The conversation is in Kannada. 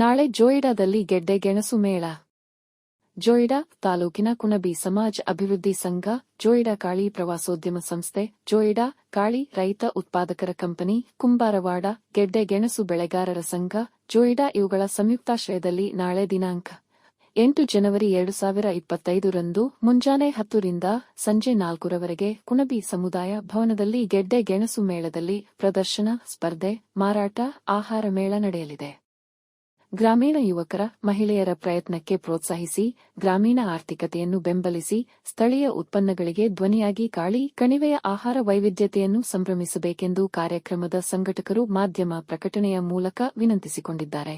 ನಾಳೆ ಜೋಯಿಡಾದಲ್ಲಿ ಗೆಡ್ಡೆ ಗೆಣಸು ಮೇಳ. ಜೋಯಿಡಾ ತಾಲೂಕಿನ ಕುಣಬಿ ಸಮಾಜ ಅಭಿವೃದ್ಧಿ ಸಂಘ, ಜೋಯಿಡಾ ಕಾಳಿ ಪ್ರವಾಸೋದ್ಯಮ ಸಂಸ್ಥೆ, ಜೋಯಿಡಾ ಕಾಳಿ ರೈತ ಉತ್ಪಾದಕರ ಕಂಪನಿ, ಕುಂಬಾರವಾಡ ಗೆಡ್ಡೆ ಗೆಣಸು ಬೆಳೆಗಾರರ ಸಂಘ, ಜೋಯಿಡಾ ಇವುಗಳ ಸಂಯುಕ್ತಾಶ್ರಯದಲ್ಲಿ ನಾಳೆ ದಿನಾಂಕ 8 ಜನವರಿ 2025 ರಂದು ಮುಂಜಾನೆ 10 ರಿಂದ ಸಂಜೆ 4 ರವರೆಗೆ ಕುಣಬಿ ಸಮುದಾಯ ಭವನದಲ್ಲಿ ಗೆಡ್ಡೆ ಗೆಣಸು ಮೇಳದಲ್ಲಿ ಪ್ರದರ್ಶನ, ಸ್ಪರ್ಧೆ, ಮಾರಾಟ, ಆಹಾರ ಮೇಳ ನಡೆಯಲಿದೆ. ಗ್ರಾಮೀಣ ಯುವಕರ, ಮಹಿಳೆಯರ ಪ್ರಯತ್ನಕ್ಕೆ ಪ್ರೋತ್ಸಾಹಿಸಿ, ಗ್ರಾಮೀಣ ಆರ್ಥಿಕತೆಯನ್ನು ಬೆಂಬಲಿಸಿ, ಸ್ಥಳೀಯ ಉತ್ಪನ್ನಗಳಿಗೆ ಧ್ವನಿಯಾಗಿ ಕಾಳಿ ಕಣಿವೆಯ ಆಹಾರ ವೈವಿಧ್ಯತೆಯನ್ನು ಸಂಭ್ರಮಿಸಬೇಕೆಂದು ಕಾರ್ಯಕ್ರಮದ ಸಂಘಟಕರು ಮಾಧ್ಯಮ ಪ್ರಕಟಣೆಯ ಮೂಲಕ ವಿನಂತಿಸಿಕೊಂಡಿದ್ದಾರೆ.